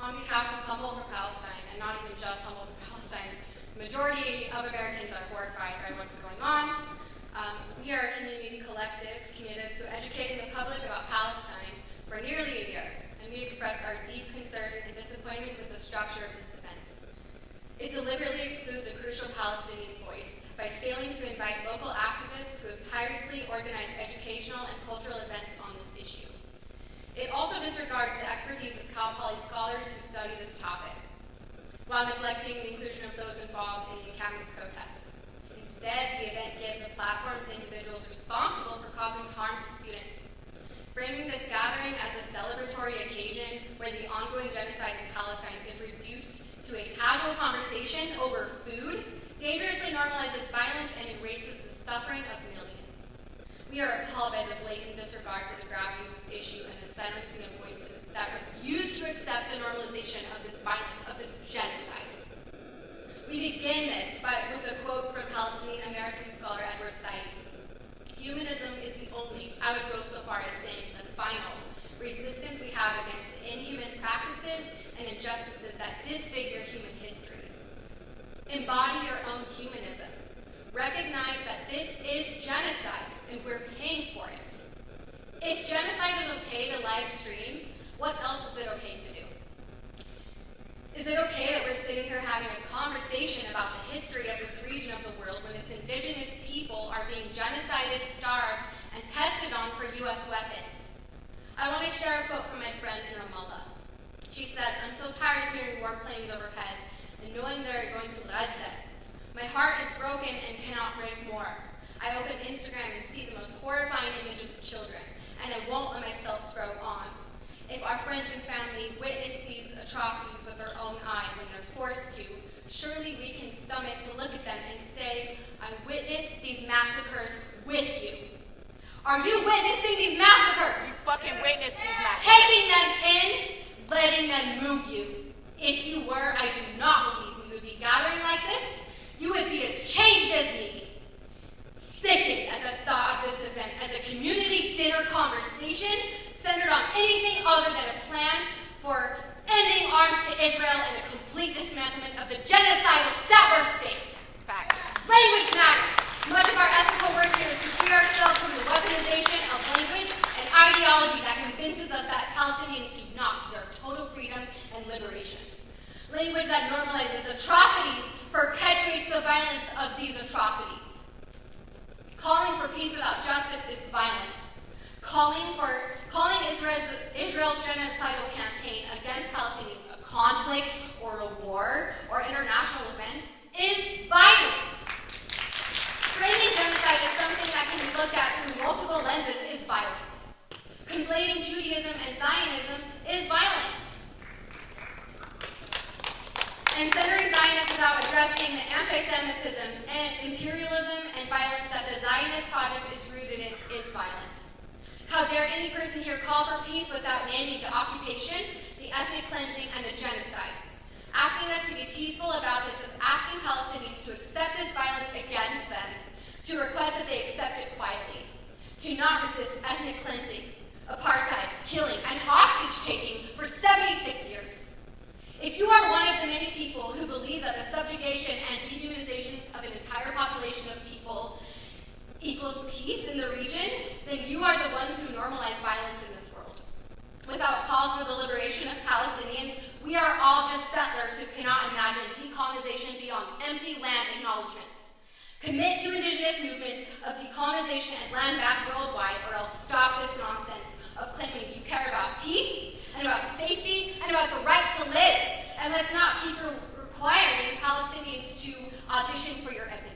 On behalf of Humboldt For Palestine, and not even just Humboldt For Palestine, the majority of Americans are horrified by what's going on. We are a community collective committed to educating the public about Palestine for nearly a year, and we expressed our deep concern and disappointment with the structure of this event. It deliberately excludes a crucial Palestinian voice by failing to invite local activists who have tirelessly organized educational and cultural events on this issue. It also disregards the expertise of Cal Poly scholars who study this topic, while neglecting the inclusion of those involved in the encampment protests. Instead, the event gives a platform to individuals responsible for causing harm to students, framing this gathering as a celebratory occasion where the ongoing genocide in Palestine is reduced to a casual conversation over food, dangerously normalizes violence and erases the suffering of millions. We are appalled by the blatant disregard for the gravity of this issue and the silencing of voices that refuse to accept the normalization of this violence, of this genocide. We begin this with a quote from Palestinian American scholar Edward Said. Humanism is the only, I would go so far as saying the final, resistance we have against inhuman practices and injustices that disfigure human history. Embody your own humanism. Recognize that this is genocide and we're paying for it. If genocide is okay to live stream, what else is it okay to do? Is it okay that we're sitting here having a conversation about the history of this region of the world when its indigenous people are being genocided, starved, and tested on for U.S. weapons? I want to share a quote from my friend in Ramallah. She says, "I'm so tired of hearing warplanes overhead and knowing they're going to Gaza. My heart is broken and cannot break more. I open Instagram and see the most horrifying images of children, and I won't let myself scroll on. If our friends and family witness these atrocities with their own eyes and they're forced to, surely we can stomach to look at them and say, I witnessed these massacres with you. Are you witnessing these massacres? You fucking witnessed these massacres. Taking them in, letting them move you. If you were, I do not believe we would be gathering like this. You would be as changed as me. Sickened at the thought of this event as a community dinner conversation centered on anything other than a plan for ending arms to Israel and a complete dismantlement of the genocidal settler state. Facts. Language matters. Much of our ethical work here is to free ourselves from the weaponization of language and ideology that convinces us that Palestinians do not deserve total freedom and liberation. Language that normalizes atrocities perpetuates the violence of these atrocities. Calling for peace without justice is violent. Calling Israel's genocidal campaign against Palestinians a conflict or a war or international events is violent. Framing genocide as something that can be looked at through multiple lenses is violent. Conflating Judaism and Zionism is violent. And centering Zionists without addressing the anti-Semitism and imperialism and violence that the Zionist project is rooted in is violent. How dare any person here call for peace without naming the occupation, the ethnic cleansing, and the genocide? Asking us to be peaceful about this is asking Palestinians to accept this violence against them, to request that they accept it quietly, to not resist ethnic cleansing, apartheid, killing, and hostage-taking for 76 years. If you are one of the many people who believe that the subjugation and dehumanization of an entire population of people equals peace in the region, then you are the ones who normalize violence in this world. Without calls for the liberation of Palestinians, we are all just settlers who cannot imagine decolonization beyond empty land acknowledgements. Commit to indigenous movements of decolonization and land back worldwide, or else stop this nonsense of claiming you care about peace and about safety and about the right to live. And let's not keep requiring Palestinians to audition for your ethnicity.